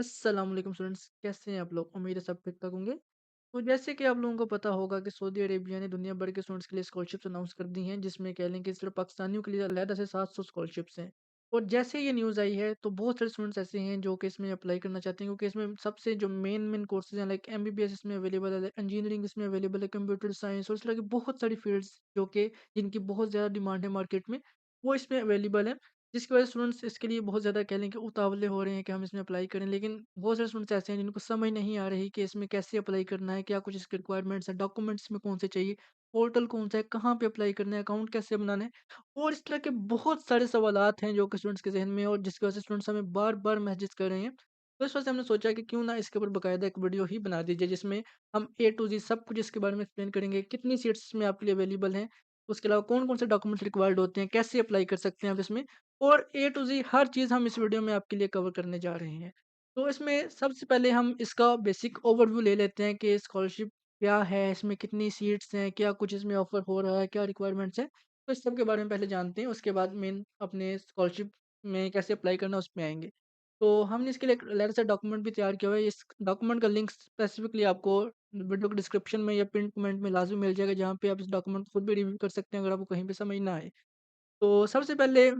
अस्सलाम वालेकुम स्टूडेंट्स, कैसे हैं आप लोग? उम्मीद है सब ठीक-ठाक होंगे। तो जैसे कि आप लोगों को पता होगा कि सऊदी अरेबिया ने दुनिया भर के स्टूडेंट्स के लिए स्कॉलरशिप्स अनाउंस कर दी हैं, जिसमें कह लें कि सिर्फ पाकिस्तानियों के लिए अलहदा से 700 स्कॉलरशिप्स हैं। और जैसे ये न्यूज़ आई है, तो बहुत सारे स्टूडेंट्स ऐसे हैं जो कि इसमें अप्लाई करना चाहते हैं, क्योंकि इसमें सबसे जो मेन कोर्सेज़ हैं, लाइक एमबीबीएस इसमें अवेलेबल है, इंजीनियरिंग इसमें अवेलेबल है, कंप्यूटर साइंस और इस तरह की बहुत सारी फ़ील्ड्स जो कि जिनकी बहुत ज़्यादा डिमांड है मार्केट में, वो इसमें अवेलेबल है। जिसकी वजह से स्टूडेंट्स इसके लिए बहुत ज़्यादा कह लें कि उतावले हो रहे हैं कि हम इसमें अप्लाई करें। लेकिन बहुत सारे स्टूडेंट्स ऐसे हैं जिनको समझ नहीं आ रही कि इसमें कैसे अप्लाई करना है, क्या कुछ इसके रिक्वायरमेंट्स हैं, डॉक्यूमेंट्स में कौन से चाहिए, पोर्टल कौन-सा है, कहाँ पे अप्लाई करना है, अकाउंट कैसे बनाना है और इस तरह के बहुत सारे सवालात हैं जो कि स्टूडेंट्स के ज़हन में है और जिसकी वजह से स्टूडेंट्स हमें बार-बार मैसेजेस कर रहे हैं। तो इस वजह से हमने सोचा कि क्यों ना इसके ऊपर बाकायदा एक वीडियो ही बना दीजिए, जिसमें हम ए टू ज़ेड सब कुछ इसके बारे में एक्सप्लेन करेंगे, कितनी सीट्स इसमें आपके लिए अवेलेबल हैं, उसके अलावा कौन-कौन से डॉक्यूमेंट्स रिक्वायर्ड होते हैं, कैसे अप्लाई कर सकते हैं आप इसमें और ए टू ज़ेड हर चीज़ हम इस वीडियो में आपके लिए कवर करने जा रहे हैं। तो इसमें सबसे पहले हम इसका बेसिक ओवरव्यू ले लेते हैं कि स्कॉलरशिप क्या है, इसमें कितनी सीट्स हैं, क्या कुछ इसमें ऑफ़र हो रहा है, क्या रिक्वायरमेंट्स हैं। तो इस सब के बारे में पहले जानते हैं, उसके बाद मेन अपने स्कॉलरशिप में कैसे अप्लाई करना है उसमें आएँगे। तो हमने इसके लिए एक अलग से डॉक्यूमेंट भी तैयार किया हुआ है। इस डॉक्यूमेंट का लिंक स्पेसिफ़िकली आपको वीडियो के डिस्क्रिप्शन में या पिन कमेंट में लाज़मी मिल जाएगा, जहाँ पे आप इस डॉक्यूमेंट को खुद भी रिव्यू कर सकते हैं अगर आपको कहीं पे समझ ना आए। तो सबसे पहले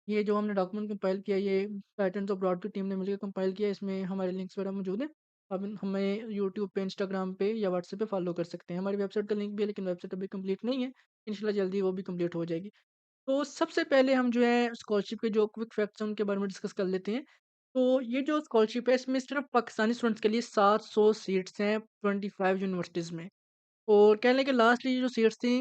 ये जो हमने डॉक्यूमेंट कंपाइल किया, ये पैटर्न्स ऑफ ब्रॉड की टीम ने मिलकर कंपाइल किया। इसमें हमारे लिंक्स वगैरह मौजूद हैं। आप हमें यूट्यूब पे, इंस्टाग्राम पे या व्हाट्सएप पे फॉलो कर सकते हैं। हमारी वेबसाइट का लिंक भी है, लेकिन वेबसाइट अभी कंप्लीट नहीं है। इंशाल्लाह जल्दी वो भी कंप्लीट हो जाएगी। तो सबसे पहले हम जो है स्कॉलरशिप के जो क्विक फैक्ट्स हैं उनके बारे में डिस्कस कर लेते हैं। तो ये जो स्कॉलरशिप है, इसमें सिर्फ पाकिस्तानी स्टूडेंट्स के लिए 700 सीट्स हैं 25 यूनिवर्सिटीज़ में। और कह लें कि लास्ट ये जो सीट्स थी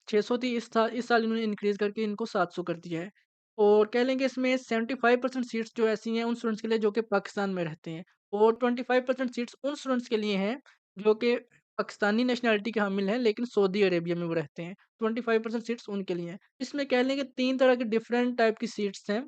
600 थी, इस साल इन्होंने इंक्रीज़ करके इनको 700 कर दिया है। और कह लें कि इसमें 75% सीट्स जो ऐसी हैं उन स्टूडेंट्स के लिए जो कि पाकिस्तान में रहते हैं और 25% सीट्स उन स्टूडेंट्स के लिए हैं जो कि पाकिस्तानी नेशनैलिटी के हामिल हैं, लेकिन सऊदी अरेबिया में वो रहते हैं। 25% सीट्स उनके लिए हैं। इसमें कह लें कि 3 तरह के डिफरेंट टाइप की सीट्स हैं,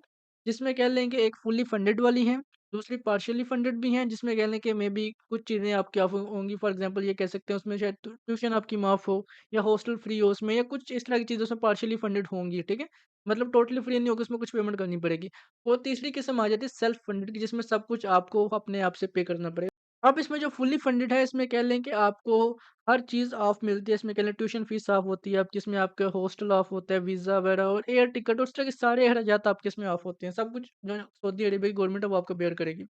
जिसमें कह लें कि एक फुली फंडेड वाली हैं, दूसरी पार्शियली फंडेड भी हैं, जिसमें कह लें कि मेबी कुछ चीज़ें आपकी ऑफ होंगी। फॉर एग्ज़ाम्पल ये कह सकते हैं उसमें शायद ट्यूशन आपकी माफ़ हो या हॉस्टल फ्री हो उसमें या कुछ इस तरह की चीज़ें उसमें पार्शियली फंडेड होंगी, ठीक है? मतलब टोटली फ्री नहीं होगी, उसमें कुछ पेमेंट करनी पड़ेगी। और तीसरी किस्म आ जाती है सेल्फ फंडेड की, जिसमें सब कुछ आपको अपने आप से पे करना पड़ेगा। अब इसमें जो फुली फंडेड है, इसमें कह लें कि आपको हर चीज़ ऑफ मिलती है। इसमें कह लें ट्यूशन फीस ऑफ होती है आपकी, इसमें आपका हॉस्टल ऑफ होता है, वीज़ा वगैरह और एयर टिकट और उस तरह के सारे अखराजात आपके इसमें ऑफ होते हैं। सब कुछ जो सऊदी अरेबिया की गवर्नमेंट है वो आपको बेयर करेगी।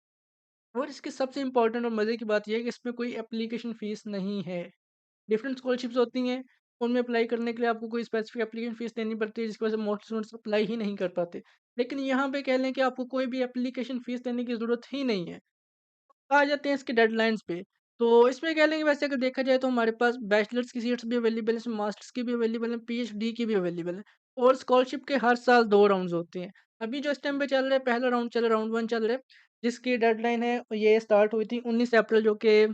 और इसकी सबसे इम्पोर्टेंट और मज़े की बात ये है कि इसमें कोई एप्लीकेशन फ़ीस नहीं है। डिफरेंट स्कॉलरशिप्स होती हैं, उनमें अप्लाई करने के लिए आपको कोई स्पेसिफिक एप्लीकेशन फ़ीस देनी पड़ती है, जिसकी वजह से मोस्ट स्टूडेंट्स अप्लाई ही नहीं कर पाते। लेकिन यहाँ पे कह लें कि आपको कोई भी एप्लीकेशन फ़ीस देने की ज़रूरत ही नहीं है। आ जाते हैं इसके डेडलाइन्स पे। तो इसमें कह लें कि वैसे अगर देखा जाए तो हमारे पास बैचलर्स की सीट्स भी अवेलेबल है, इसमें मास्टर्स की भी अवेलेबल है, पीएचडी की भी अवेलेबल है और स्कॉलरशिप के हर साल 2 राउंड्स होते हैं। अभी जो इस टाइम पे चल रहा है, पहला राउंड चल रहा है, राउंड 1 चल रहा है, जिसकी डेडलाइन है ये स्टार्ट हुई थी 19 अप्रैल, जो कि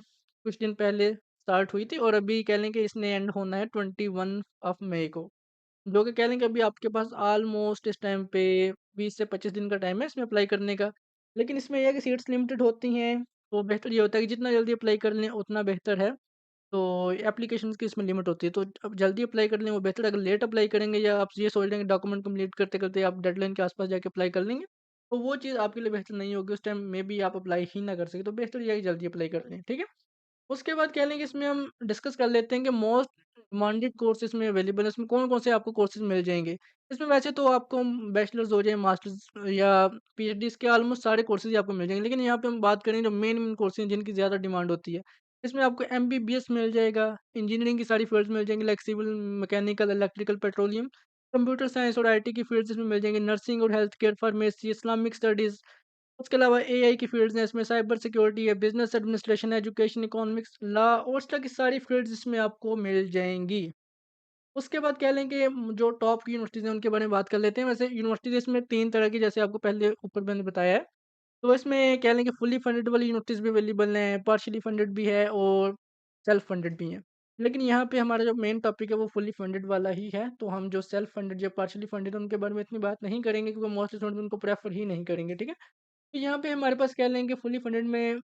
कुछ दिन पहले स्टार्ट हुई थी और अभी कह लें कि इसने एंड होना है 21 ऑफ मई को। जो कि कह लें कि अभी आपके पास ऑलमोस्ट इस टाइम पे 20 से 25 दिन का टाइम है इसमें अप्लाई करने का। लेकिन इसमें ये है कि सीट्स लिमिटेड होती हैं, तो बेहतर ये होता है कि जितना जल्दी अप्लाई कर लें उतना बेहतर है। तो एप्लीकेशंस की इसमें लिमिट होती है, तो अब जल्दी अप्लाई कर लें वो बेहतर है। अगर लेट अप्लाई करेंगे या आप ये सोच रहे हैं कि डॉक्यूमेंट कंप्लीट करते-करते आप डेडलाइन के आस-पास जाके अप्लाई कर लेंगे, तो वो चीज़ आपके लिए बेहतर नहीं होगी। उस टाइम मेबी आप अप्लाई ही ना कर सकें, तो बेहतर ये है कि जल्दी अप्लाई कर लें, ठीक है? उसके बाद कह लें कि इसमें हम डिस्कस कर लेते हैं कि मोस्ट डिमांडेड कोर्स इसमें अवेलेबल है, इसमें कौन-कौन से आपको कोर्सेज़ मिल जाएँगे। इसमें वैसे तो आपको बैचलर्स हो जाए, मास्टर्स या पीएचडीज़ के ऑलमोस्ट सारे कोर्सेज़ ही आपको मिल जाएँगे। लेकिन यहाँ पे हम बात करें जो मेन कोर्सेज़ हैं जिनकी ज़्यादा डिमांड होती है। इसमें आपको एमबीबीएस मिल जाएगा, इंजीनियरिंग की सारी फ़ील्ड्स मिल जाएँगी like civil, mechanical, electrical, petroleum, computer science और आईटी की फ़ील्ड्स इसमें मिल जाएँगी, नर्सिंग और health care, pharmacy, Islamic studies, उसके अलावा एआई की फ़ील्ड्स हैं, इसमें साइबर सिक्योरिटी है, business administration, education, economics, law और इस तरह की सारी फ़ील्ड्स इसमें आपको मिल जाएँगी। उसके बाद कह लें कि जो टॉप की यूनिवर्सिटीज़ हैं, उनके बारे में बात कर लेते हैं। वैसे यूनिवर्सिटीज़ इसमें 3 तरह की, जैसे आपको पहले ऊपर मैंने बताया है। तो इसमें कह लें कि फुली फंडेड वाली यूनिवर्सिटीज़ भी अवेलेबल हैं, पार्शियली फंडेड भी है और सेल्फ फंडेड भी हैं। लेकिन यहाँ पे हमारा जो मेन टॉपिक है वो फुली फंडेड वाला ही है, तो हम जो सेल्फ फंडेड या पार्शियली फंडेड है उनके बारे में इतनी बात नहीं करेंगे, क्योंकि मोस्ट स्टूडेंट्स उनको प्रेफ़र ही नहीं करेंगे, ठीक है? तो यहाँ पे हमारे पास कह लें कि फुली फंडेड में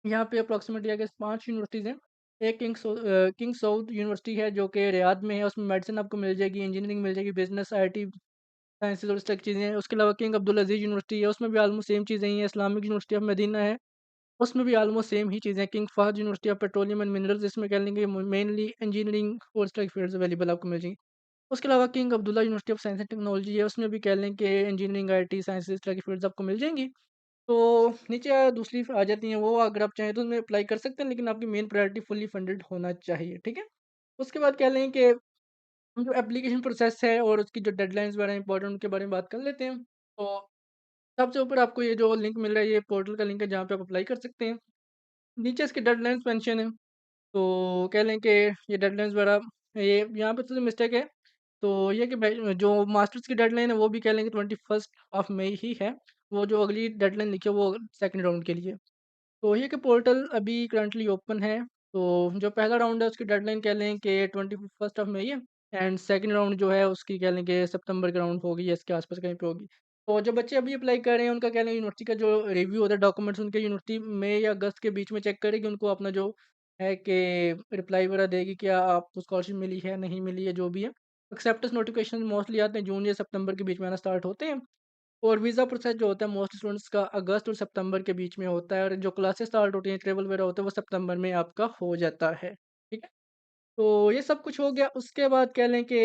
यहाँ पे अप्रॉक्सिमेटली आई गेस 5 यूनिवर्सिटीज़ हैं। एक किंग साउद यूनिवर्सिटी है जो कि रियाद में है, उसमें मेडिसिन आपको मिल जाएगी, इंजीनियरिंग मिल जाएगी, बिज़नेस, आईटी, साइंसेज़ और इस तरह की चीज़ें हैं। उसके अलावा किंग अब्दुल अज़ीज़ यूनिवर्सिटी है, उसमें भी ऑलमोस्ट सेम चीज़ें ही हैं। इस्लामिक यूनिवर्सिटी ऑफ मदीना है, उसमें भी ऑलमोस्ट सेम ही चीज़ें हैं। King Fahd University of Petroleum and Minerals, इसमें कह लेंगे मेनली इंजीनियरिंग और इस तरह की फील्ड्स अवेलेबल आपको मिल जाएँगी। उसके अलावा king Abdullah University of science and technology है, उसमें भी कह लें कि इंजीनियरिंग, आईटी, साइंस इस तरह की फील्ड्स आपको मिल जाएँगी। तो नीचे दूसरी आ जाती हैं वो, अगर आप चाहें तो उसमें अप्लाई कर सकते हैं, लेकिन आपकी मेन प्रायोरिटी फुल्ली फंडेड होना चाहिए, ठीक है? उसके बाद कह लें कि जो एप्लीकेशन प्रोसेस है और उसकी जो डेडलाइन्स वगैरह इंपॉर्टेंट, उनके बारे में बात कर लेते हैं। तो सबसे ऊपर आपको ये जो लिंक मिल रहा है, ये पोर्टल का लिंक है जहाँ पे आप अप्लाई कर सकते हैं। नीचे इसकी डेडलाइन्स मेंशन है, तो कह लें कि ये डेडलाइन्स वगैरह ये यहाँ पे थोड़ी मिस्टेक है। तो ये कि भाई जो मास्टर्स की डेडलाइन है वो भी कह लें कि 21st ऑफ मई ही है। वो जो अगली डेडलाइन लिखी है वो सेकंड राउंड के लिए। तो ये कि पोर्टल अभी करंटली ओपन है। तो जो पहला राउंड है उसकी डेडलाइन कह लें कि 21st ऑफ मई है, एंड सेकंड राउंड जो है उसकी कह लें कि सितंबर के राउंड होगी या इसके आस-पास कहीं पे होगी। तो जो बच्चे अभी अप्लाई कर रहे हैं उनका कह लें यूनिवर्सिटी का जो रिव्यू होता है डॉक्यूमेंट्स उनके, यूनिवर्सिटी मई या अगस्त के बीच में चेक करेगी, उनको अपना जो है कि रिप्लाई वगैरह देगी, क्या आपको स्कॉलरशिप मिली है, नहीं मिली है, जो भी है। एक्सेप्टेंस नोटिफिकेशन मोस्टली आते हैं जून या सितंबर के बीच में आना स्टार्ट होते हैं। और वीज़ा प्रोसेस जो होता है मोस्ट स्टूडेंट्स का अगस्त और सितंबर के बीच में होता है, और जो क्लासेस स्टार्ट होती हैं, ट्रेवल वगैरह होता है, वो सितंबर में आपका हो जाता है। ठीक है? तो ये सब कुछ हो गया। उसके बाद कह लें कि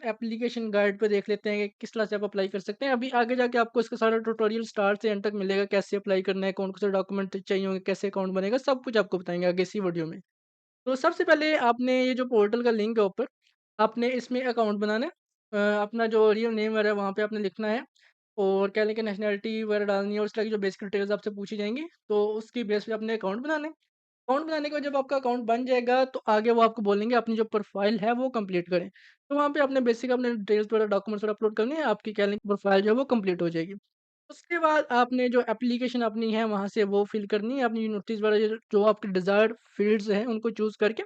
एप्लीकेशन गाइड पे देख लेते हैं कि किस तरह से आप अप्लाई कर सकते हैं। अभी आगे जाके आपको इसका सारा ट्यूटोरियल स्टार्ट से एंड तक मिलेगा, कैसे अप्लाई करना है, कौन-कौन से डॉक्यूमेंट चाहिए होंगे, कैसे अकाउंट बनेगा, सब कुछ आपको बताएँगे आगे इसी वीडियो में। तो सबसे पहले आपने ये जो पोर्टल का लिंक है ऊपर, आपने इसमें अकाउंट बनाना है। अपना जो रियल नेम वगैरह वहाँ पे आपने लिखना है, और क्या लें कि नेशनैलिटी वगैरह डालनी है और इस तरह की जो बेसिक डिटेल्स आपसे पूछी जाएँगी, तो उसकी बेस पे आपने अकाउंट बनाना है। अकाउंट बनाने के बाद जब आपका अकाउंट बन जाएगा, तो आगे वो आपको बोलेंगे अपनी जो प्रोफ़ाइल है वो कंप्लीट करें। तो वहाँ पे आपने बेसिक अपने डिटेल्स वगैरह डॉक्यूमेंट्स वगैरह अपलोड करने हैं, आपकी क्या लिंक प्रोफ़ाइल जो है वो कंप्लीट हो जाएगी। उसके बाद आपने जो एप्लीकेशन अपनी है वहाँ से वो फ़िल करनी है, अपनी यूनिवर्सिटीज़ वगैरह जो जो आपके डिज़ायर्ड फ़ील्ड्स हैं उनको चूज़ करके,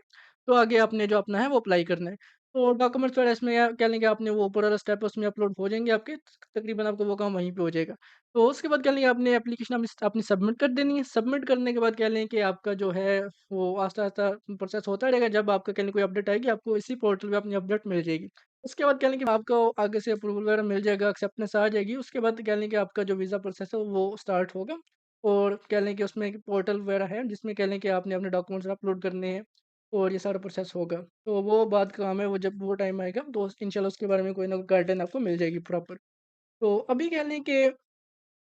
तो आगे आपने जो अपना है वो अप्लाई करना है। तो डॉक्यूमेंट्स वगैरह इसमें या क्या लेंगे, आपने वो ऊपर वाला स्टेप है उसमें अपलोड हो जाएँगे आपके, तकरीबन आपका वो काम वहीं पे हो जाएगा। तो उसके बाद क्या लेंगे, आपने एप्लीकेशन अपनी सबमिट कर देनी है। सबमिट करने के बाद क्या लें कि आपका जो है वो आस्ता-आस्ता प्रोसेस होता रहेगा, जब आपका क्या लें कोई अपडेट आएगी, आपको इसी पोर्टल पे अपनी अपडेट मिल जाएगी। उसके बाद क्या लें कि आपको आगे से अप्रूवल वगैरह मिल जाएगा, एक्सेप्टेंस आ जाएगी। उसके बाद क्या लें कि आपका जो वीज़ा प्रोसेस है वो स्टार्ट होगा, और क्या लें कि उसमें एक पोर्टल वगैरह है जिसमें क्या लें कि आपने अपने डॉक्यूमेंट्स अपलोड करने हैं, और ये सारा प्रोसेस होगा। तो वो बाद का काम है, वो जब वो टाइम आएगा तो इंशाल्लाह उसके बारे में कोई ना कोई गाइडलाइन आपको मिल जाएगी प्रॉपर। तो अभी कह लें कि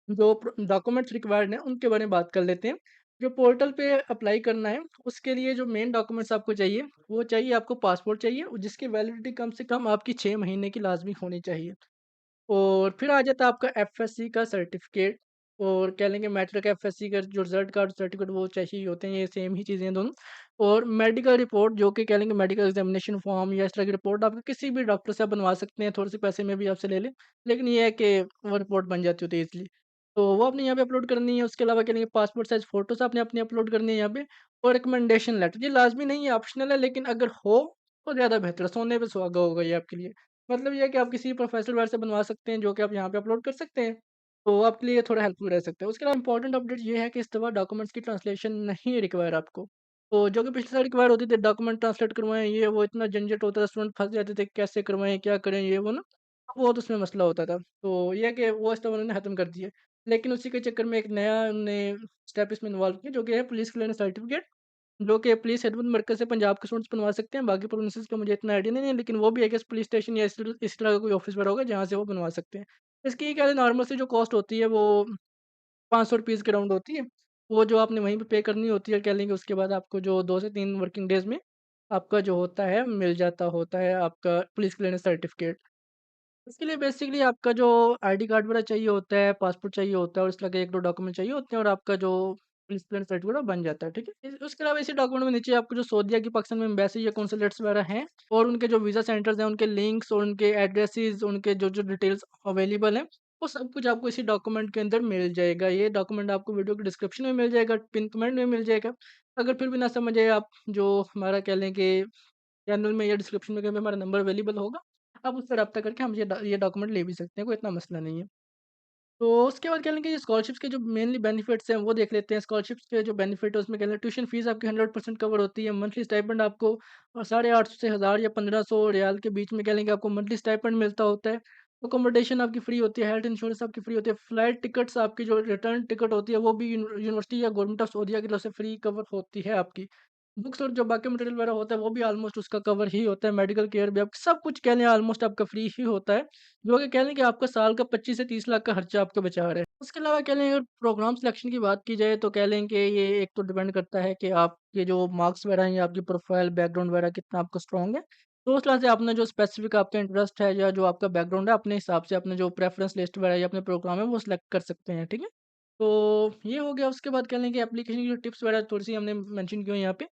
जो डॉक्यूमेंट्स रिक्वायर्ड हैं उनके बारे में बात कर लेते हैं। जो पोर्टल पे अप्लाई करना है उसके लिए जो मेन डॉक्यूमेंट्स आपको चाहिए, वो चाहिए आपको पासपोर्ट चाहिए, और जिसकी वैलिडिटी कम से कम आपकी 6 महीने की लाज़मी होनी चाहिए। और फिर आ जाता है आपका एफएससी का सर्टिफ़िकेट, और कह लेंगे मैट्रिक एफएससी का जो रिज़ल्ट कार्ड सर्टिफ़िकेट वो चाहिए ही होते हैं, ये सेम ही चीज़ें हैं दोनों। और मेडिकल रिपोर्ट जो कि कह लेंगे मेडिकल एग्ज़ामिनेशन फॉर्म या इस तरह की रिपोर्ट आप किसी भी डॉक्टर से आप बनवा सकते हैं, थोड़े-से पैसे में भी आपसे ले लें। लेकिन ये है कि वो रिपोर्ट बन जाती होती है ईज़िली। तो वो आपने यहाँ पे अपलोड करनी है। उसके अलावा कह लेंगे पासपोर्ट साइज़ फ़ोटोज़ आपने अपनी अपलोड करनी है यहाँ पे, और रिकमेंडेशन लेटर। ये लाज़मी नहीं है, ऑप्शनल है, लेकिन अगर हो तो ज़्यादा बेहतर है, सोने पे सुहागा होगा ये आपके लिए। मतलब ये है कि आप किसी प्रोफ़ेसर वगैरह से बनवा सकते हैं, जो कि आप यहाँ पे अपलोड कर सकते हैं। तो आपके लिए थोड़ा हेल्पफुल रह सकता है। उसके अलावा इम्पोर्टेंट अपडेट ये है कि इस दफ़ा डॉक्यूमेंट्स की ट्रांसलेशन नहीं रिक्वायर आपको। तो जो कि पिछले साल रिक्वायर होती थी, डॉक्यूमेंट ट्रांसलेट करवाएँ, ये वो इतना झंझट होता था, स्टूडेंट फँस जाते थे, कैसे करवाएँ, क्या करें, ये वो ना, बहुत उसमें मसला होता था। तो ये है कि वो इस दफ़ा उन्होंने ख़त्म कर दिया। लेकिन उसी के चक्कर में एक नया उन्होंने स्टेप इसमें इन्वॉल्व किया, जो कि है पुलिस क्लियरेंस सर्टिफ़िकेट। जो कि पुलिस खिदमत मरकज़ से पंजाब के स्टूडेंट्स बनवा सकते हैं, बाकी प्रोविंसेस का मुझे इतना आइडिया नहीं है, लेकिन वो भी आई गेस पुलिस स्टेशन या इस तरह का कोई ऑफ़िस वगैरह होगा जहाँ से वो बनवा सकते हैं। इसकी क्या है, नॉर्मल सी जो कॉस्ट होती है वो ₹500 के राउंड होती है। वो जो आपने वहीं पे पे करनी होती है, कह लेंगे उसके बाद आपको जो 2 से 3 वर्किंग डेज़ में आपका जो होता है मिल जाता होता है आपका पुलिस क्लियरेंस सर्टिफ़िकेट। इसके लिए बेसिकली आपका जो आईडी कार्ड वगैरह चाहिए होता है, पासपोर्ट चाहिए होता है, और इस तरह के 1-2 डॉक्यूमेंट चाहिए होते हैं, और आपका जो पुलिस क्लियरेंस सर्टिफिकेट बन जाता है, ठीक है? उसके अलावा इसी डॉक्यूमेंट में नीचे आपको जो सऊदीया की पाकिस्तान में एम्बेसी या कॉन्सुलेट्स वगैरह हैं, और उनके जो वीज़ा सेंटर्स हैं, उनके लिंक्स और उनके एड्रेसेस, उनके जो-जो डिटेल्स अवेलेबल हैं, वो सब कुछ आपको इसी डॉक्यूमेंट के अंदर मिल जाएगा। ये डॉक्यूमेंट आपको वीडियो के डिस्क्रिप्शन में मिल जाएगा, पिन कमेंट में मिल जाएगा। अगर फिर भी ना समझ आए, आप जो हमारा कह लें कि चैनल में या डिस्क्रिप्शन में कहीं पे हमारा नंबर अवेलेबल होगा, आप उससे राब्ता करके हम ये डॉक्यूमेंट ले भी सकते हैं, कोई इतना मसला नहीं है। तो उसके बाद कह लें कि स्कॉलरशिप्स के जो मेनली बेनिफिट्स हैं, वो देख लेते हैं। स्कॉलरशिप्स के जो बेनिफिट है, उसमें कह लें ट्यूशन फीस आपकी 100% कवर होती है। मंथली स्टाइपेंड आपको 850 से 1000 या 1500 रियाल के बीच में कह लें कि आपको मंथली स्टाइपेंड मिलता होता है। अकोमोडेशन आपकी फ्री होती है, हेल्थ इंश्योरेंस आपकी फ्री होती है, फ्लाइट टिकट्स आपकी जो रिटर्न टिकट होती है वो भी यूनिवर्सिटी या गवर्नमेंट ऑफ सऊदीया की तरफ से फ्री कवर होती है आपकी। बुक्स और जो बाकी मटेरियल वगैरह होता है वो भी ऑलमोस्ट उसका कवर ही होता है, मेडिकल केयर भी आप सब कुछ कह लें ऑलमोस्ट आपका फ्री ही होता है, जो कि कह लें कि आपका साल का 25 से 30 लाख का खर्चा आपका बचा रहा है। उसके अलावा कह लें अगर प्रोग्राम सिलेक्शन की बात की जाए तो कह लें कि ये एक तो डिपेंड करता है कि आपके जो मार्क्स वगैरह हैं या आपकी प्रोफाइल, बैकग्राउंड वगैरह कितना आपका स्ट्रॉन्ग है। तो उस तरह से अपना जो स्पेसिफिक आपका इंटरेस्ट है या जो आपका बैकग्राउंड है अपने हिसाब से अपने जो प्रेफ़रेंस लिस्ट वगैरह या अपने प्रोग्राम है वो सिलेक्ट कर सकते हैं, ठीक है? तो ये हो गया उसके बाद कह लें कि एप्लीकेशन की जो टिप्स वगैरह थोड़ी-सी हमने मेंशन की हुई हैं यहाँ पे।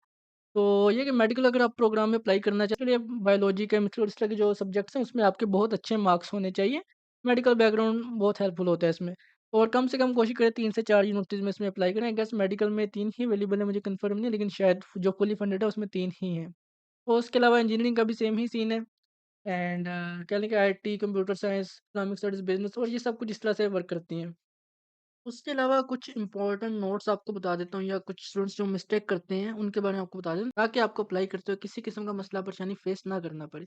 तो ये कि मेडिकल अगर आप प्रोग्राम में अप्लाई करना चाहते हैं, तो बायोलॉजी, केमिस्ट्री और इस तरह के जो सब्जेक्ट्स हैं उसमें आपके बहुत अच्छे मार्क्स होने चाहिए। मेडिकल बैकग्राउंड बहुत हेल्पफुल होता है इसमें। और कम से कम कोशिश करें 3 से 4 यूनिवर्सिटीज़ में इसमें अप्लाई करें। आई गेस मेडिकल में 3 ही अवेलेबल है, मुझे कन्फर्म नहीं है, लेकिन शायद जो फुली फंडेड है उसमें 3 ही हैं। और उसके अलावा इंजीनियरिंग का भी सेम ही सीन है। एंड कह लें कि IT, computer science, economic studies, business और ये सब कुछ इस तरह से वर्क करती हैं। उसके अलावा कुछ इम्पोर्टेंट नोट्स आपको बता देता हूँ या कुछ स्टूडेंट्स जो मिस्टेक करते हैं, उनके बारे में आपको बता दें, ताकि आपको अप्लाई करते हुए किसी किस्म का मसला परेशानी फेस ना करना पड़े।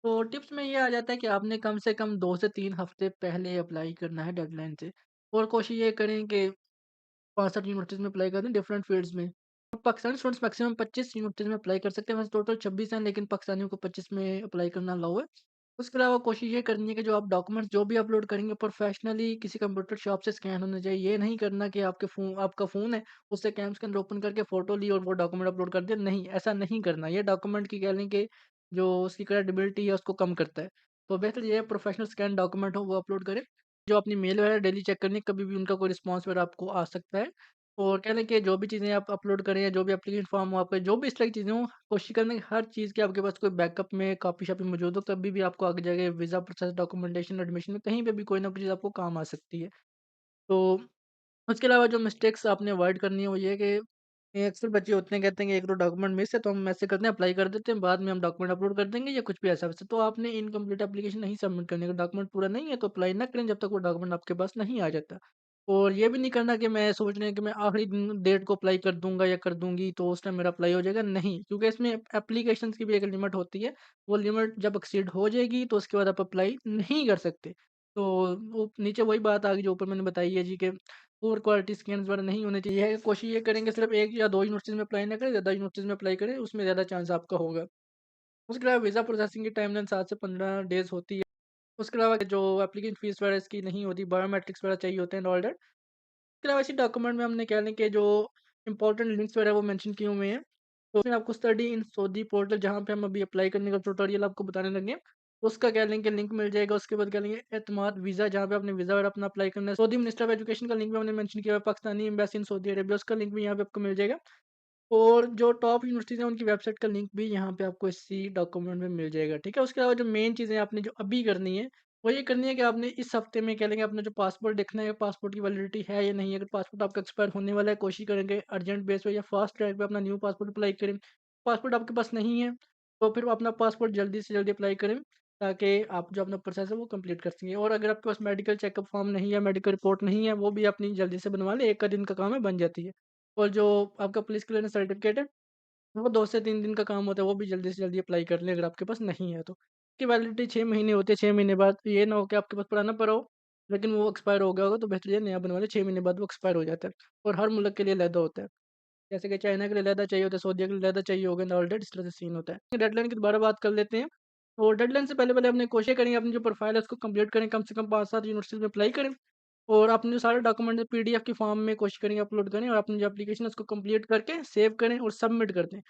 तो टिप्स में ये आ जाता है कि आपने कम से कम 2 से 3 हफ्ते पहले अप्लाई करना है डेडलाइन से और कोशिश ये करें कि 65 यूनिवर्सिटीज़ में अप्लाई कर दें डिफरेंट फ़ील्ड्स में। और पाकिस्तानी स्टूडेंट्स मैक्सिमम 25 यूनिवर्सिटीज़ में अप्लाई कर सकते हैं, वैसे टोटल 26 हैं लेकिन पाकिस्तानियों को 25 में अप्लाई करना अलाउ है। उसके अलावा कोशिश ये करनी है कि जो आप डॉक्यूमेंट्स जो भी अपलोड करेंगे प्रोफेशनली किसी कंप्यूटर शॉप से स्कैन होने चाहिए। ये नहीं करना कि आपका फ़ोन है, उससे कैम स्कैनर ओपन करके फ़ोटो ली और वो डॉक्यूमेंट अपलोड कर दिया। नहीं, ऐसा नहीं करना। ये डॉक्यूमेंट की कह लें कि जो उसकी क्रेडिबिलिटी है उसको कम करता है। तो बेहतर ये है प्रोफेशनल स्कैन डॉक्यूमेंट हो वो अपलोड करें। जो अपनी मेल वगैरह डेली चेक करनी है, कभी भी उनका कोई रिस्पॉन्स वगैरह आपको आ सकता है। और कह लें कि जो भी चीज़ें आप अपलोड करें या जो भी एप्लीकेशन फॉर्म हो आपका, जो भी इस तरह की चीज़ें हों, कोशिश करना कि हर चीज़ की आपके पास कोई बैकअप में कॉपी-शॉपी मौजूद हो, कभी भी आपको आगे जाके वीज़ा प्रोसेस, डॉक्यूमेंटेशन, एडमिशन में कहीं पे भी कोई ना कोई चीज़ आपको काम आ सकती है। तो उसके अलावा जो मिस्टेक्स आपने अवॉइड करनी है वो ये है कि ये अक्सर बच्चे होते हैं कहते हैं कि 1-2 डॉक्यूमेंट मिस है तो हम ऐसे करते हैं अप्लाई कर देते हैं, बाद में हम डॉक्यूमेंट अपलोड कर देंगे या कुछ भी ऐसा-वैसा। तो आपने इनकम्प्लीट एप्लीकेशन नहीं सबमिट करनी है, अगर डॉक्यूमेंट पूरा नहीं है तो अप्लाई ना करें जब तक वो डॉक्यूमेंट आपके पास नहीं आ जाता। और ये भी नहीं करना कि मैं सोच रहे हैं कि मैं आखिरी दिन डेट को अप्लाई कर दूँगा या कर दूँगी तो उस टाइम मेरा अप्लाई हो जाएगा, नहीं। क्योंकि इसमें एप्लीकेशंस की भी एक लिमिट होती है, वो लिमिट जब एक्सीड हो जाएगी तो उसके बाद आप अप्लाई नहीं कर सकते। तो वो नीचे वही बात आ गई जो ऊपर मैंने बताई है जी कि पुअर क्वालिटी स्कैन्स वगैरह नहीं होने चाहिए। ये है कि कोशिश ये करेंगे सिर्फ़ 1 या 2 यूनिवर्सिटीज़ में अप्लाई ना करें, ज़्यादा यूनिवर्सिटीज़ में अप्लाई करें, उसमें ज़्यादा चांस आपका होगा। उसके अलावा वीज़ा प्रोसेसिंग की टाइमलाइन 7 से 15 डेज़ होती है। उसके अलावा जो एप्लीकेशन फ़ीस वगैरह इसकी नहीं होती, बायोमेट्रिक्स वगैरह चाहिए होते हैं एंड ऑल दैट। इसके अलावा इसी डॉक्यूमेंट में हमने कह लें कि जो इम्पोर्टेंट लिंक्स वगैरह वो मेंशन किए हुए हैं। तो उसमें आपको स्टडी इन सऊदी पोर्टल जहाँ पे हम अभी अप्लाई करने का ट्यूटोरियल आपको बताने लगे हैं, उसका कह लें कि लिंक मिल जाएगा। उसके बाद कह लेंगे एतमाद वीज़ा जहाँ पे आपने वीज़ा वगैरह अपना अप्लाई करना है। सऊदी मिनिस्टर ऑफ एजुकेशन का लिंक भी हमने मेंशन किया हुआ है, Pakistani embassy in Saudi Arabia उसका लिंक भी यहाँ पे आपको मिल जाएगा। और जो टॉप यूनिवर्सिटीज़ हैं उनकी वेबसाइट का लिंक भी यहाँ पे आपको इसी डॉक्यूमेंट में मिल जाएगा, ठीक है? उसके अलावा जो मेन चीज़ें आपने जो अभी करनी है, वो ये करनी है कि आपने इस हफ्ते में कह लेंगे अपना जो पासपोर्ट देखना है, पासपोर्ट की वैलिडिटी है या नहीं है। अगर पासपोर्ट आपका एक्सपायर होने वाला है, कोशिश करेंगे अर्जेंट बेस पे या फास्ट ट्रैक पे अपना न्यू पासपोर्ट अप्लाई करें। पासपोर्ट आपके पास नहीं है, तो फिर अपना पासपोर्ट जल्दी से जल्दी अप्लाई करें, ताकि आप जो अपना प्रोसेस है वो कंप्लीट कर सकें। और अगर आपके पास मेडिकल चेकअप फॉर्म नहीं है, मेडिकल रिपोर्ट नहीं है, वो भी अपनी जल्दी से बनवा लें, 1 का दिन का काम है, बन जाती है। और जो आपका पुलिस क्लियरेंस सर्टिफिकेट है वो 2 से 3 दिन का काम होता है, वो भी जल्दी से जल्दी अप्लाई कर लें अगर आपके पास नहीं है तो। उसकी वैलिडिटी 6 महीने होती है, 6 महीने बाद ये ना हो कि आपके पास पुराना पड़ा हो, लेकिन वो एक्सपायर हो गया होगा तो बेहतर ये नया बनवा लें, 6 महीने बाद वो एक्सपायर हो जाता है। और हर मुल्क के लिए अलग होता है। जैसे कि चाइना के लिए अलहदा चाहिए होता है, सऊदीया के लिए अलहदा चाहिए होगा एंड ऑल दैट इस तरह से सीन होता है। डेडलाइन की दोबारा बात कर लेते हैं। तो डेडलाइन से पहले-पहले अपनी कोशिश करेंगे अपनी जो प्रोफाइल है उसको कंप्लीट करें, कम से कम 5-7 यूनिवर्सिटीज़ में अप्लाई करें। और अपने जो सारे डॉक्यूमेंट पीडीएफ की फॉर्म में कोशिश करेंगे अपलोड करें और अपनी जो एप्लीकेशन है उसको कंप्लीट करके सेव करें और सबमिट कर दें।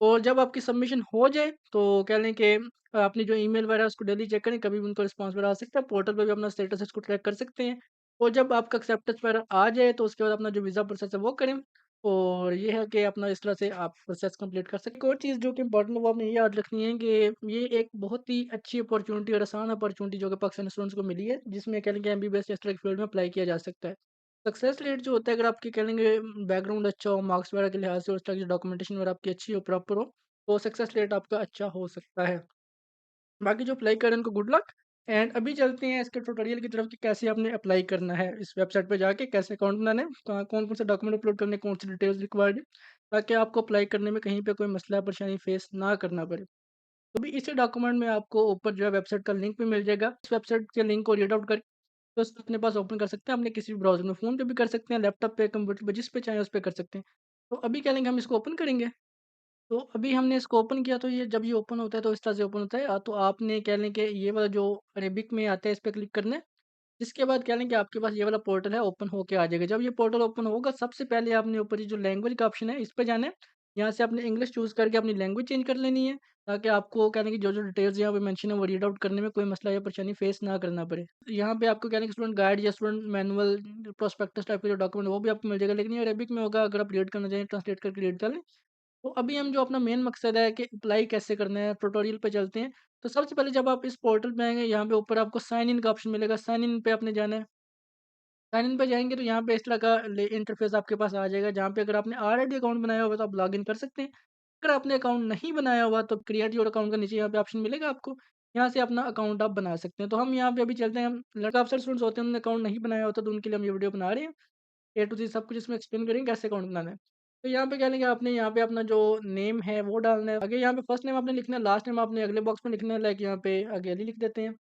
और जब आपकी सबमिशन हो जाए तो कह लें कि अपनी जो ईमेल वगैरह है उसको डेली चेक करें, कभी भी उनको रिस्पॉन्स वगैरह आ सकता है, पोर्टल पे भी अपना स्टेटस है उसको ट्रैक कर सकते हैं। और जब आपका एक्सेप्टेंस वगैरह आ जाए तो उसके बाद अपना जो वीज़ा प्रोसेस है वो करें। और ये है कि अपना इस तरह से आप प्रोसेस कंप्लीट कर सकते हैं। एक और चीज़ जो कि इम्पोर्टेंट वो आपने ये याद रखनी है कि ये एक बहुत ही अच्छी अपॉर्च्युनिटी और आसान अपॉर्च्युनिटी जो कि पाकिस्तानी स्टूडेंट्स को मिली है, जिसमें कह लें कि एमबीबीएस इस तरह के फील्ड में अप्लाई किया जा सकता है। सक्सेस रेट जो होता है अगर आपकी कह लेंगे बैकग्राउंड अच्छा हो, मार्क्स वगैरह के लिहाज से और उस तरह की डॉक्यूमेंटेशन वगैरह आपकी अच्छी हो, प्रॉपर हो, तो सक्सेस रेट आपका अच्छा हो सकता है। बाकी जो अप्लाई कर रहे हैं उनको गुड लक। एंड अभी चलते हैं इसके ट्यूटोरियल की तरफ कि कैसे आपने अप्लाई करना है इस वेबसाइट पे जाके, कैसे अकाउंट बनाना है, कहाँ कौन-कौन से डॉक्यूमेंट अपलोड करने हैं, कौन सी डिटेल्स रिक्वायर्ड है, ताकि आपको अप्लाई करने में कहीं पे कोई मसला परेशानी फेस ना करना पड़े। तो भी इसी डॉक्यूमेंट में आपको ऊपर जो है वेबसाइट का लिंक भी मिल जाएगा। इस वेबसाइट के लिंक को रीड आउट करके तो उसको अपने पास ओपन कर सकते हैं, अपने किसी भी ब्राउज़र में, फ़ोन पे भी कर सकते हैं, लैपटॉप पे, कंप्यूटर पे, जिस पे चाहें उस पे कर सकते हैं। तो अभी क्या लेंगे हम इसको ओपन करेंगे। तो अभी हमने इसको ओपन किया तो ये जब ये ओपन होता है तो इस तरह से ओपन होता है। तो आपने कह लें कि ये वाला जो अरेबिक में आता है इस पे क्लिक करना है। इसके बाद कह लें कि आपके पास ये वाला पोर्टल है ओपन होके आ जाएगा। जब ये पोर्टल ओपन होगा सबसे पहले आपने ऊपर ये जो लैंग्वेज का ऑप्शन है इस पे जाना है। यहाँ से आपने इंग्लिश चूज़ करके अपनी लैंग्वेज चेंज कर लेनी है, ताकि आपको कह लें कि जो-जो डिटेल्स यहाँ पे मेंशन है वो रीड आउट करने में कोई मसला या परेशानी फेस ना करना पड़े। यहाँ पे आपको कह लें कि स्टूडेंट गाइड या स्टूडेंट मैनुअल, प्रोस्पेक्टस टाइप का जो डॉक्यूमेंट है वो भी आपको मिल जाएगा, लेकिन ये अरेबिक में होगा। अगर आप रीड करना चाहें ट्रांसलेट करके रीड कर लें। तो अभी हम जो अपना मेन मकसद है कि अप्लाई कैसे करना है, ट्यूटोरियल पे चलते हैं। तो सबसे पहले जब आप इस पोर्टल पे आएँगे, यहाँ पे ऊपर आपको साइन इन का ऑप्शन मिलेगा, साइन इन पे आपने जाना है। साइन इन पे जाएँगे तो यहाँ पे इस तरह का ले इंटरफ़ेस आपके पास आ जाएगा, जहाँ पे अगर आपने ऑलरेडी अकाउंट बनाया हुआ है तो आप लॉगिन कर सकते हैं। अगर आपने अकाउंट नहीं बनाया हुआ तो क्रिएट योर अकाउंट का नीचे यहाँ पे ऑप्शन मिलेगा आपको। यहाँ से अपना अकाउंट आप बना सकते हैं। तो हम यहाँ पे अभी चलते हैं, हम लड़का अक्सर स्टूडेंट्स होते हैं उन्होंने अकाउंट नहीं बनाया होता, तो उनके लिए हम ये वीडियो बना रहे हैं। ए टू ज़ेड सब कुछ इसमें एक्सप्लेन करेंगे कैसे अकाउंट बनाना है। तो यहाँ पे क्या लेंगे, आपने यहाँ पे अपना जो नेम है वो डालना है। आगे यहाँ पे फर्स्ट नेम आपने लिखना है, लास्ट नेम आपने अगले बॉक्स में लिखना है, लाइक यहाँ पे आगे अली लिख देते हैं।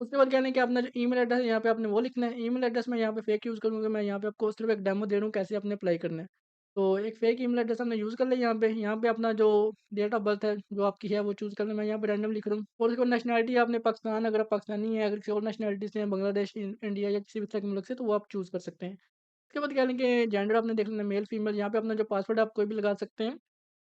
उसके बाद क्या है कि अपना जो ईमेल एड्रेस है यहाँ पे आपने वो लिखना है। ईमेल एड्रेस मैं यहाँ पे फेक यूज़ करूँगा, मैं यहाँ पे आपको सिर्फ एक डेमो दे रहा हूँ कैसे आपने अप्लाई करना है। तो एक फेक ईमेल एड्रेस हमने यूज़ कर लिया यहाँ पे। यहाँ पे अपना जो डेट ऑफ बर्थ है जो आपकी है वो चूज़ करना है, मैं यहाँ पे रैंडम लिख रहा हूँ। और उसके बाद नेशनैलिटी आपने पाकिस्तान, अगर आप पाकिस्तानी है, अगर किसी और नेशनैलिटी से हैं, बांग्लादेश, इंडिया या किसी भी तरह के मुल्क से, तो वो आप चूज़ कर सकते हैं। उसके बाद क्या लेंगे, जेंडर आपने देख लेना मेल फीमेल। यहाँ पे अपना जो पासवर्ड है आप कोई भी लगा सकते हैं।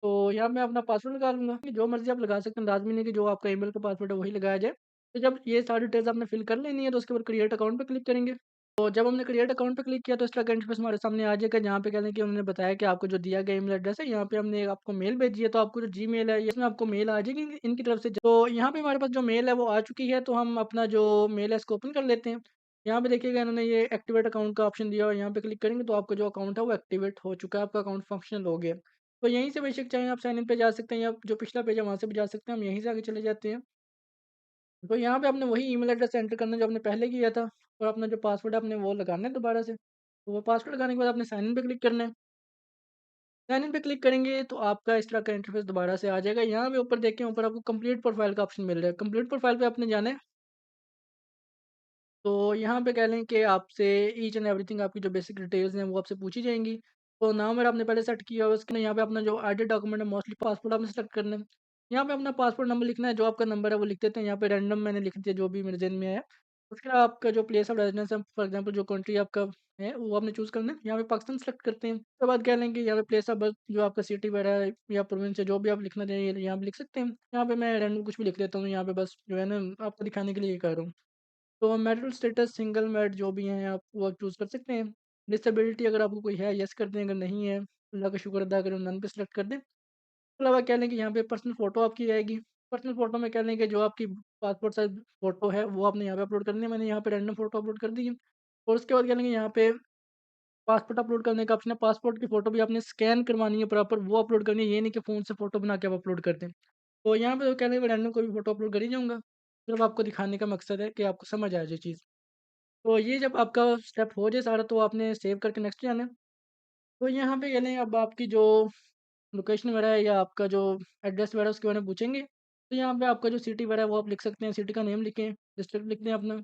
तो यहाँ मैं अपना पासवर्ड लगा लूँगा, जो मर्ज़ी आप लगा सकते हैं, लाज़मी नहीं कि जो आपका ईमेल का पासवर्ड है वही लगाया जाए। तो जब ये सारी डिटेल्स आपने फिल कर लेनी है तो उसके बाद क्रिएट अकाउंट पे क्लिक करेंगे। तो जब हमने क्रिएट अकाउंट पे क्लिक किया तो इस तरह का इंटरफेस हमारे सामने आ जाएगा, जहाँ पे कह लें कि उन्होंने बताया कि आपको जो दिया गया ईमेल एड्रेस है, यहाँ पे हमने आपको मेल भेजी है, तो आपको जो जीमेल है इसमें आपको मेल आ जाएगी इनकी तरफ से। तो यहाँ पे हमारे पास जो मेल है वो आ चुकी है, तो हम अपना जो मेल है इसको ओपन कर लेते हैं। यहाँ पे देखिएगा इन्होंने ये एक्टिवेट अकाउंट का ऑप्शन दिया और यहाँ पे क्लिक करेंगे तो आपका जो अकाउंट है वो एक्टिवेट हो चुका है, आपका अकाउंट फंक्शनल हो गया। तो यहीं से बेशक चाहें आप साइन इन पे जा सकते हैं या जो पिछला पेज है वहाँ से भी जा सकते हैं, हम यहीं से आगे चले जाते हैं। तो यहाँ पे आपने वही ईमेल एड्रेस एंटर करना है जो आपने पहले किया था, और अपना जो पासवर्ड है आपने वो लगाना है दोबारा से। तो वो पासवर्ड लगाने के बाद आपने साइन इन पे क्लिक करना है। साइन इन पे क्लिक करेंगे तो आपका इस तरह का इंटरफेस दोबारा से आ जाएगा। यहाँ पे ऊपर देखें, ऊपर आपको कंप्लीट प्रोफाइल का ऑप्शन मिल रहा है। कंप्लीट प्रोफाइल पे आपने जाना है। तो यहाँ पे कह लें कि आपसे ईच एंड एवरीथिंग, आपकी जो बेसिक डिटेल्स हैं वो आपसे पूछी जाएँगी। तो नाम अगर आपने पहले सेट किया हुआ है, उसके यहाँ पे अपना जो आईडी डॉक्यूमेंट है, मोस्टली पासपोर्ट आपने सेलेक्ट करना है। यहाँ पे अपना पासपोर्ट नंबर लिखना है, जो आपका नंबर है वो लिख देते हैं। यहाँ पे रैंडम मैंने लिख दिया जो भी मेरे ज़हन में आया। उसके बाद आपका जो प्लेस ऑफ रेजिडेंस है, फॉर एग्ज़ाम्पल जो कंट्री आपका है वो आपने चूज़ करना है। यहाँ पे पाकिस्तान सेलेक्ट करते हैं। उसके बाद कह लें कि यहाँ पे प्लेस ऑफ बर्थ जो आपका सिटी वगैरह है या प्रोविंस है, जो भी आप लिखना चाहिए यहाँ पे लिख सकते हैं। यहाँ पे मैं रैंडम कुछ भी लिख देता हूँ, यहाँ पे बस जो है ना आपको दिखाने के लिए ये कर रहा हूँ। तो मैरिटल स्टेटस, सिंगल, मैरिड जो भी हैं आप वो चूज़ कर सकते हैं। डिसेबिलिटी अगर आपको कोई है येस कर दें, अगर नहीं है अल्लाह का शुक्र अदा करें नन पे सेलेक्ट कर दें। इसके अलावा कह लें कि यहाँ पे पर्सनल फ़ोटो आपकी आएगी। पर्सनल फ़ोटो में कह लें कि जो आपकी पासपोर्ट साइज़ फ़ोटो है वो आपने यहाँ पे अपलोड करनी है। मैंने यहाँ पे रैंडम फ़ोटो अपलोड कर दी है। और उसके बाद कह लेंगे यहाँ पे पासपोर्ट अपलोड करने का ऑप्शन है। पासपोर्ट की फ़ोटो भी आपने स्कैन करवानी है प्रॉपर, वो अपलोड करनी है, ये नहीं कि फ़ोन से फ़ोटो बना के आप अपलोड कर दें। तो यहाँ पे तो कह लें मैं रैंडम कोई भी फ़ोटो अपलोड कर ही जाऊँगा। सिर्फ़ आपको दिखाने का मकसद है कि आपको समझ आ जाए चीज़। तो ये जब आपका स्टेप हो जाए सारा तो आपने सेव करके नेक्स्ट जाना है। तो यहाँ पे यानी अब आपकी जो लोकेशन वगैरह है या आपका जो एड्रेस वगैरह उसके बारे में पूछेंगे। तो यहाँ पे आपका जो सिटी वगैरह है वो आप लिख सकते हैं, सिटी का नेम लिखें, डिस्ट्रिक्ट लिख दें अपना।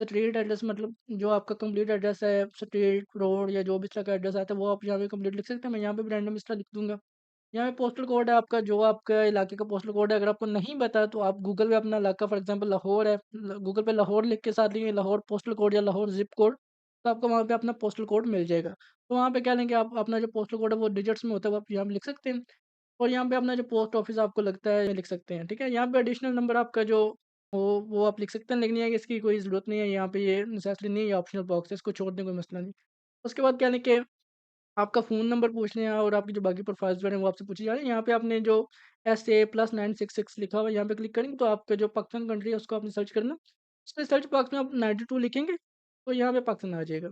स्ट्रीट एड्रेस मतलब जो आपका कंप्लीट एड्रेस है, स्ट्रीट, रोड या जो भी इस तरह का एड्रेस आता है वो आप यहाँ पे कंप्लीट लिख सकते हैं। मैं यहाँ पे भी रैंडम इस तरह लिख दूँगा। यहाँ पे पोस्टल कोड है आपका, जो आपका इलाके का पोस्टल कोड है, अगर आपको नहीं पता तो आप गूगल पे अपना इलाका फॉर एग्ज़ाम्पल लाहौर है, गूगल पे लाहौर लिख के साथ लिखेंगे लाहौर पोस्टल कोड या लाहौर ज़िप कोड, तो आपको वहाँ पे अपना पोस्टल कोड मिल जाएगा। तो वहाँ पे क्या लेंगे आप अपना जो पोस्टल कोड है वो डिजिट्स में होता है, वो आप यहाँ पे लिख सकते हैं। और यहाँ पे अपना जो पोस्ट ऑफिस आपको लगता है लिख सकते हैं, ठीक है? यहाँ पे एडिशनल नंबर आपका जो हो वो आप लिख सकते हैं, लेकिन ये है कि इसकी कोई ज़रूरत नहीं है, यहाँ पे ये नेसेसरी नहीं है, ये ऑप्शनल बॉक्स है, इसको छोड़ दें कोई मसला नहीं। उसके बाद क्या लें कि आपका फ़ोन नंबर पूछ लें और आपकी जो बाकी प्रोफाइल्स वगैरह हैं वो आपसे पूछी जा रही है। यहाँ पे आपने जो SA प्लस 966 लिखा हुआ है यहाँ पे क्लिक करेंगे तो आपका जो पाकिस्तान कंट्री है उसको आपने सर्च करना। उसमें सर्च बॉक्स में आप 92 लिखेंगे तो यहाँ पे पाकिस्तान आ जाएगा।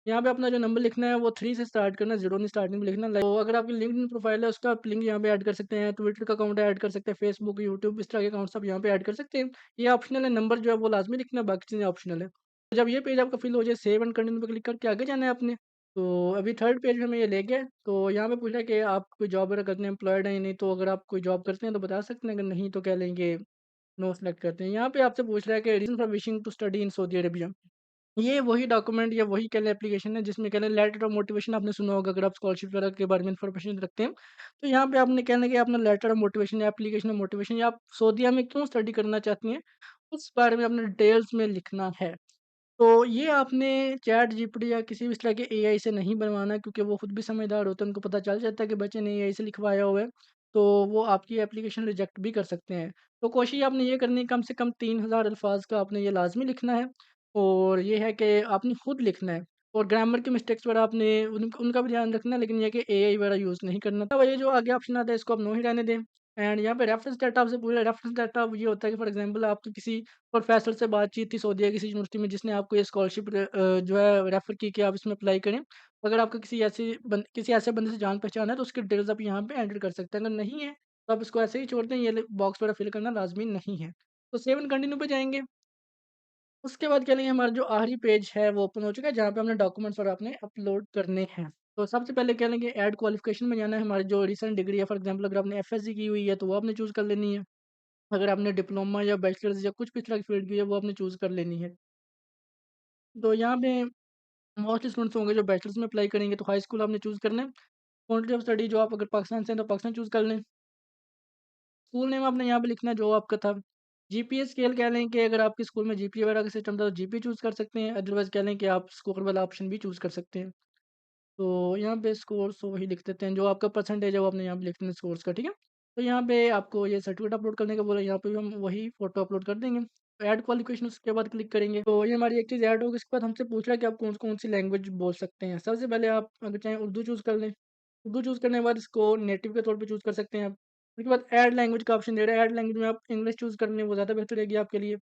यहाँ पे अपना जो नंबर लिखना है वो 3 से स्टार्ट करना है, 0 नहीं स्टार्टिंग में लिखना। तो अगर आपकी लिंक्डइन प्रोफाइल है उसका आप लिंक यहाँ पे ऐड कर सकते हैं, ट्विटर का अकाउंट ऐड कर सकते हैं, फेसबुक, यूट्यूब इस तरह के अकाउंट्स आप यहाँ पे ऐड कर सकते हैं। ये ऑप्शनल है, नंबर जो है वो लाज़मी लिखना है, बाकी चीज़ें ऑप्शनल है। तो जब ये पेज आपका फिल हो जाए सेव एंड कंटिन्यू पे क्लिक करके आगे जाना है आपने। तो अभी थर्ड पेज में हमें ये ले गया है, तो यहाँ पे पूछ रहा है कि आप कोई जॉब वगैरह करते हैं, एम्प्लॉयड हैं या नहीं? तो अगर आप कोई जॉब करते हैं तो बता सकते हैं, अगर नहीं तो कह लेंगे नो सेलेक्ट करते हैं। यहाँ पे आपसे पूछ रहा है कि reason for wishing to study in Saudi Arabia. ये वही डॉक्यूमेंट या वही कह लें एप्लीकेशन है जिसमें कह लें लेटर ऑफ मोटिवेशन आपने सुना होगा अगर आप स्कॉलरशिप वगैरह के बारे में इन्फॉर्मेशन रखते हैं। तो यहाँ पे आपने कहना है कि अपना लेटर ऑफ मोटिवेशन या एप्लीकेशन ऑफ मोटिवेशन या आप सऊदीया में क्यों स्टडी करना चाहती हैं, उस बारे में अपने डिटेल्स में लिखना है। तो ये आपने चैट जीपीटी या किसी भी इस तरह के एआई से नहीं बनवाना क्योंकि वो खुद भी समझदार होते हैं, उनको पता चल जाता है कि बच्चे ने एआई से लिखवाया हुआ है, तो वो आपकी एप्लीकेशन रिजेक्ट भी कर सकते हैं। तो कोशिश आपने ये करनी है कम से कम 3000 अल्फाज का आपने ये लाज़मी लिखना है और ये है कि आपने खुद लिखना है और ग्रामर के मिस्टेक्स वगैरह आपने उनका भी ध्यान रखना है, लेकिन ये है कि एआई वगैरह यूज़ नहीं करना। तो ये जो आगे ऑप्शन आता है इसको आप नो ही रहने दें एंड यहाँ पे रेफरेंस डाटा आपसे पूछा रेफरेंस डाटा ये होता है कि फॉर एग्जांपल आपकी किसी प्रोफेसर से बातचीत थी सऊदीया किसी यूनिवर्सिटी में जिसने आपको ये स्कॉलरशिप जो है रेफ़र की कि आप इसमें अप्लाई करें। अगर आपका किसी ऐसे बंदे से जान-पहचान है तो उसकी डिटेल्स आप यहाँ पे एंटर कर सकते हैं। अगर नहीं है तो आप इसको ऐसे ही छोड़ दें, ये बॉक्स वगैरह फिल करना लाज़मी नहीं है। तो सेव एंड कंटिन्यू पे जाएँगे। उसके बाद क्या लेंगे हमारा जो आखिरी पेज है वो ओपन हो चुका है जहाँ पे हमने डॉक्यूमेंट्स वगैरह अपने अपलोड करने हैं। तो सबसे पहले क्या लेंगे ऐड क्वालिफ़िकेशन में जाना है हमारी जो रीसेंट डिग्री है फॉर एग्ज़ाम्पल अगर आपने एफएससी की हुई है तो वो आपने चूज़ कर लेनी है। अगर आपने डिप्लोमा या बैचलर्स या कुछ भी इस तरह की फ़ील्ड की है वो आपने चूज़ कर लेनी है। तो यहाँ पे मोस्टली स्टूडेंट्स होंगे जो बैचलर्स में अप्लाई करेंगे तो हाई स्कूल आपने चूज़ करना है। क्वांटिटी ऑफ स्टडी जो आप अगर पाकिस्तान से हैं तो पाकिस्तान चूज़ कर लें। स्कूल नेम आपने यहाँ पे लिखना है जो आपका था। जीपीए स्केल कह लें कि अगर आपके स्कूल में जीपीए वगैरह का सिस्टम था तो जीपीए चूज़ कर सकते हैं, अदरवाइज़ कह लें कि आप स्कोर वाला ऑप्शन भी चूज़ कर सकते हैं। तो यहाँ पे स्कोर्स वही लिख देते हैं, जो आपका परसेंटेज है वो आपने यहाँ पे लिख देना स्कोर्स का, ठीक है? तो यहाँ पे आपको ये सर्टिफ़िकेट अपलोड करने का बोला, यहाँ पे भी हम वही फ़ोटो अपलोड कर देंगे। ऐड क्वालिफ़िकेशन उसके बाद क्लिक करेंगे, तो ये हमारी एक चीज़ ऐड होगी, इसके बाद हमसे पूछ रहा है कि आप कौन-कौन सी लैंग्वेज बोल सकते हैं। सबसे पहले आप अगर चाहें उर्दू चूज़ कर लें। उर्दू चूज़ करने के बाद इसको नेटिव के तौर पे चूज़ कर सकते हैं आप। उसके बाद ऐड लैंग्वेज का ऑप्शन दे रहा है, ऐड लैंग्वेज में आप इंग्लिश चूज़ कर लें, वो ज़्यादा बेहतर रहेगी आपके लिए।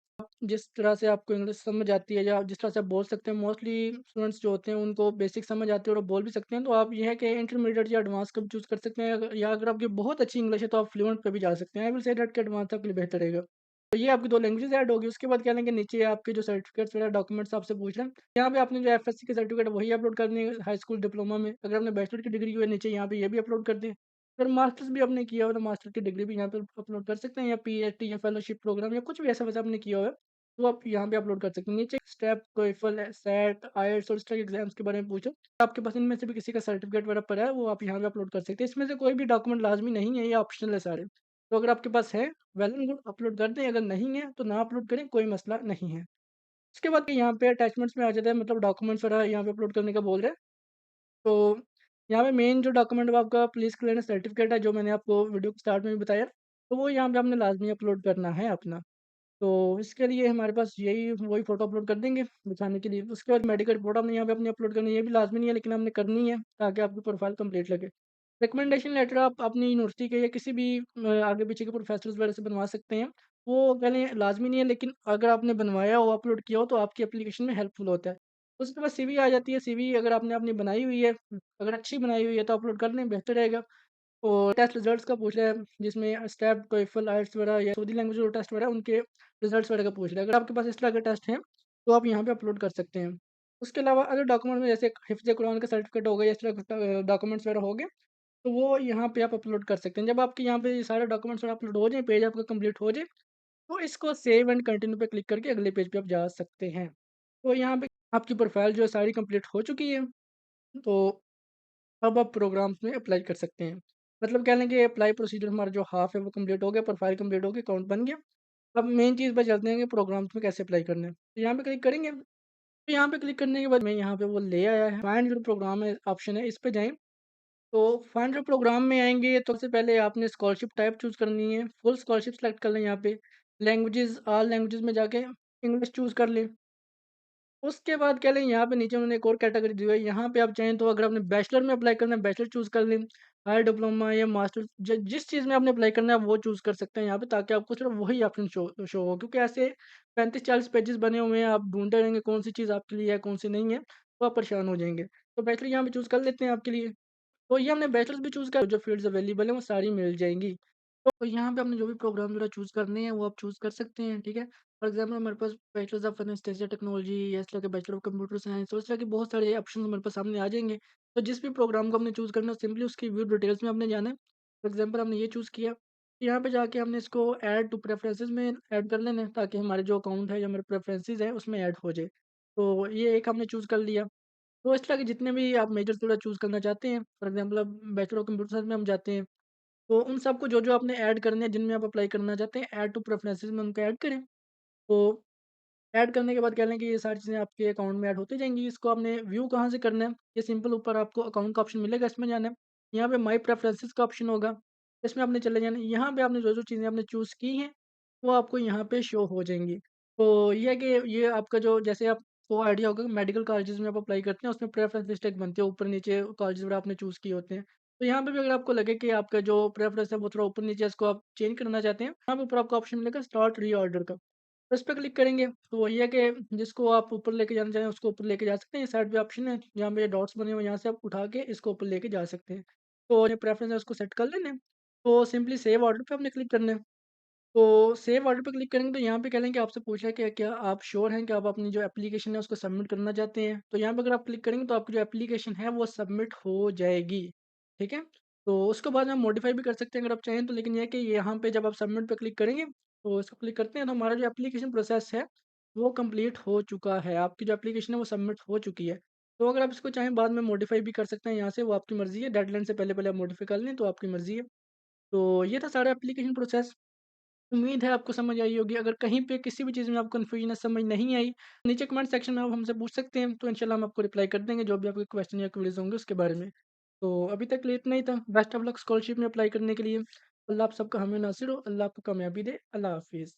जिस तरह से आपको इंग्लिश समझ आती है या जिस तरह से आप बोल सकते हैं, मोस्टली स्टूडेंट्स जो होते हैं उनको बेसिक समझ आती है और वो बोल भी सकते हैं, तो आप ये है कि इंटरमीडिएट या एडवांस का भी चूज़ कर सकते हैं या अगर आपकी बहुत अच्छी इंग्लिश है तो आप फ्लुएंट पे भी जा सकते हैं। आई विल से दैट कि एडवांस आपके लिए बेहतर रहेगा। तो ये आपकी 2 लैंग्वेजेज़ ऐड होगी, उसके बाद क्या लेंगे नीचे आपके जो सर्टिफिकेट्स वगैरह डॉक्यूमेंट्स आपसे पूछ रहे हैं, यहाँ पे आपने जो एफएससी के सर्टिफिकेट है वही अपलोड करनी है हाई स्कूल डिप्लोमा में। अगर आपने बैचलर की डिग्री की है नीचे यहाँ पे ये भी अपलोड कर दें। अगर मास्टर्स भी आपने किया हो तो मास्टर की डिग्री भी यहाँ पे अपलोड कर सकते हैं या पीएचडी या फेलोशिप प्रोग्राम या कुछ भी ऐसा वैसा आपने किया हुआ है, तो आप यहाँ पे अपलोड कर सकते हैं। नीचे स्टेप, टोएफल, सेट, आईएलटीएस और इस तरह के एग्ज़ाम्स के बारे में पूछा, आपके पास इनमें से भी किसी का सर्टिफिकेट वगैरह पड़ा है, वो आप यहाँ पे अपलोड कर सकते हैं। इसमें से कोई भी डॉक्यूमेंट लाज़मी नहीं है, ये ऑप्शनल है सारे। तो अगर आपके पास है, वेल एंड गुड अपलोड कर दें, अगर नहीं है, तो ना अपलोड करें, कोई मसला नहीं है। उसके बाद यहाँ पे अटैचमेंट्स में आ जाता है मतलब डॉक्यूमेंट्स वगैरह यहाँ पे अपलोड करने का बोल रहा है। तो यहाँ पे मेन जो डॉक्यूमेंट वो आपका पुलिस क्लियरेंस सर्टिफिकेट है, जो मैंने आपको वीडियो के स्टार्ट में भी बताया, तो वो यहाँ पे आपने लाज़मी अपलोड करना है अपना। तो इसके लिए हमारे पास यही वही फ़ोटो अपलोड कर देंगे दिखाने के लिए। उसके बाद मेडिकल रिपोर्ट हमने यहाँ पे अपनी अपलोड करनी है, ये भी लाज़मी नहीं है लेकिन हमने करनी है ताकि आपकी प्रोफ़ाइल कंप्लीट लगे। रिकमेंडेशन लेटर आप अपनी यूनिवर्सिटी के या किसी भी आगे पीछे के प्रोफ़ेसर्स वगैरह से बनवा सकते हैं। वो पहले लाज़मी नहीं है लेकिन अगर आपने बनवाया हो, अपलोड किया हो तो आपकी एप्लीकेशन में हेल्पफुल होता है। उसके बाद सीवी आ जाती है, सीवी अगर आपने अपनी बनाई हुई है, अगर अच्छी बनाई हुई है तो अपलोड कर लें, बेहतर रहेगा। और टेस्ट रिज़ल्ट्स का पूछ रहा है जिसमें स्टेप, टोएफल, आइएलटीएस वगैरह या सऊदी लैंग्वेज जो टेस्ट वगैरह उनके रिज़ल्ट्स वगैरह का पूछ रहा है। अगर आपके पास इस तरह के टेस्ट हैं, तो आप यहाँ पे अपलोड कर सकते हैं। उसके अलावा अदर डॉक्यूमेंट में जैसे हिफ़्ज़ कुरान का सर्टिफ़िकेट हो गया, इस तरह के डॉक्यूमेंट्स वगैरह हो गए, तो वो यहाँ पे आप अपलोड कर सकते हैं। जब आपके यहाँ पे ये सारे डॉक्यूमेंट्स वगैरह अपलोड हो जाएँ, पेज आपका कंप्लीट हो जाए, तो इसको सेव एंड कंटिन्यू पे क्लिक करके अगले पेज पे आप जा सकते हैं। तो यहाँ पे आपकी प्रोफ़ाइल जो है सारी कंप्लीट हो चुकी है, तो अब आप प्रोग्राम्स में अप्लाई कर सकते हैं। मतलब कह लें कि अप्लाई प्रोसीजर हमारा जो हाफ़ है वो कंप्लीट हो गया, प्रोफ़ाइल कंप्लीट हो गई, अकाउंट बन गया। अब मेन चीज़ पे चलते हैं कि प्रोग्राम्स में कैसे अप्लाई करना है। तो यहाँ पे क्लिक करेंगे, तो यहाँ पे क्लिक करने के बाद मैं यहाँ पे वो ले आया है, फाइंड योर प्रोग्राम है ऑप्शन है, इस पे जाएँ। तो फाइंड योर प्रोग्राम में आएँगे तो सबसे पहले आपने स्कॉलरशिप टाइप चूज़ करनी है, फुल स्कॉलरशिप सेलेक्ट कर लें यहाँ पे। लैंग्वेजेज़ ऑल लैंग्वेजेज़ में जाके इंग्लिश चूज़ कर लें। उसके बाद क्या लें यहाँ पे नीचे उन्होंने एक और कैटेगरी दी हुई है, यहाँ पे आप चाहें तो अगर आपने बैचलर में अप्लाई करना है बैचलर चूज़ कर लें, हायर डिप्लोमा या मास्टर्स जिस चीज़ में आपने अप्लाई करना है वो चूज़ कर सकते हैं यहाँ पे ताकि आपको सिर्फ वही ऑप्शन शो शो हो क्योंकि ऐसे 35-40 पेजेस बने हुए हैं, आप ढूँढते रहेंगे कौन सी चीज़ आपके लिए है, कौन सी नहीं है, तो आप परेशान हो जाएँगे। तो बैचलर यहाँ पे चूज़ कर लेते हैं आपके लिए। तो ये हमने बैचलर्स भी चूज़ कर जो फ़ील्ड्स अवेलेबल हैं वो सारी मिल जाएँगी। तो यहाँ पे आपने जो भी प्रोग्राम वगैरह चूज़ करने हैं, वो आप चूज़ कर सकते हैं, ठीक है? फॉर एग्ज़ाम्पल हमारे पास बैचलर्स ऑफ एनेस्थीसिया टेक्नोलॉजी या इस तरह के बैचलर ऑफ कंप्यूटर साइंस और इस तरह के बहुत सारे ऑप्शन हमारे पास सामने आ जाएँगे। तो जिस भी प्रोग्राम को हमने चूज़ करना है, सिंपली उसकी व्यू डिटेल्स में आपने जाना है। फॉर एग्ज़ाम्पल हमने ये चूज़ किया, यहाँ पे जाके हमने इसको ऐड टू प्रेफरेंसेस में ऐड कर लेना है, ताकि हमारे जो अकाउंट है या हमारे प्रेफरेंसेस हैं, उसमें ऐड हो जाए। तो ये एक हमने चूज़ कर लिया। तो इस तरह के जितने भी आप मेजर्स वगैरह चूज़ करना चाहते हैं, फॉर एग्ज़ाम्पल अब बैचलर ऑफ कंप्यूटर साइंस में हम जाते हैं, तो उन सबको जो-जो आपने ऐड करने हैं, जिनमें आप अप्लाई करना चाहते हैं, ऐड टू प्रेफरेंसेस में उनको ऐड करें। तो ऐड करने के बाद कह लें कि ये सारी चीज़ें आपके अकाउंट में ऐड होती जाएँगी। इसको आपने व्यू कहाँ से करना है, ये सिंपल ऊपर आपको अकाउंट का ऑप्शन मिलेगा, इसमें जाना है। यहाँ पे माय प्रेफरेंसेस का ऑप्शन होगा, इसमें आपने चले जाना है। यहाँ पे आपने जो-जो चीज़ें आपने चूज़ की हैं, वो आपको यहाँ पे शो हो जाएँगी। तो ये है कि ये आपका जो जैसे आपको आइडिया होगा मेडिकल कॉलेजेस में आप अप्लाई करते हैं, उसमें प्रेफरेंस लिस्ट एक बनती है, ऊपर-नीचे कॉलेजेस वगैरह आपने चूज़ किए होते हैं। तो यहाँ पे भी अगर आपको लगे कि आपका जो प्रेफ़रेंस है वो थोड़ा ऊपर-नीचे है, इसको आप चेंज करना चाहते हैं, यहाँ पे ऊपर आपको ऑप्शन मिलेगा स्टार्ट रीऑर्डर का। तो इस पे क्लिक करेंगे तो वही है कि जिसको आप ऊपर लेके जाना चाहें उसको ऊपर लेके जा सकते हैं। ये साइड पे ऑप्शन है, जहाँ पे डॉट्स बने हुए हैं, यहाँ से आप उठा के इसको ऊपर लेके जा सकते हैं। तो जो प्रेफ़रेंस है उसको सेट कर लेना है, तो सिंपली सेव ऑर्डर पे आपने क्लिक करना है। तो सेव ऑर्डर पे क्लिक करेंगे तो यहाँ पे कह लेंगे आपसे पूछा है कि क्या आप श्योर हैं कि आप अपनी जो एप्लीकेशन है उसको सबमिट करना चाहते हैं? तो यहाँ पे अगर आप क्लिक करेंगे तो आपकी जो एप्लीकेशन है वो सबमिट हो जाएगी, ठीक है? तो उसके बाद हम मॉडिफ़ाई भी कर सकते हैं अगर आप चाहें तो, लेकिन ये है कि यहाँ पे जब आप सबमिट पे क्लिक करेंगे तो इसको क्लिक करते हैं तो हमारा जो एप्लीकेशन प्रोसेस है वो कंप्लीट हो चुका है। आपकी जो एप्लीकेशन है वो सबमिट हो चुकी है। तो अगर आप इसको चाहें बाद में मॉडिफ़ाई भी कर सकते हैं यहाँ से, वो आपकी मर्ज़ी है। डेडलाइन से पहले-पहले आप मॉडिफ़ाई कर लें तो आपकी मर्ज़ी है। तो ये था सारा एप्लीकेशन प्रोसेस। उम्मीद है आपको समझ आई होगी। अगर कहीं पे किसी भी चीज़ में आपको कन्फ्यूजन है, समझ नहीं आई, नीचे कमेंट सेक्शन में आप हमसे पूछ सकते हैं, तो इंशाल्लाह हम आपको रिप्लाई कर देंगे, जो भी आपके क्वेश्चन या क्वेरीज़ होंगे उसके बारे में। तो अभी तक के लिए इतना ही था। बेस्ट ऑफ लक स्कॉलरशिप में अप्लाई करने के लिए। अल्लाह आप सबका हामी नासिर हो, अल्लाह आपको कामयाबी दे। अल्लाह हाफ़िज़।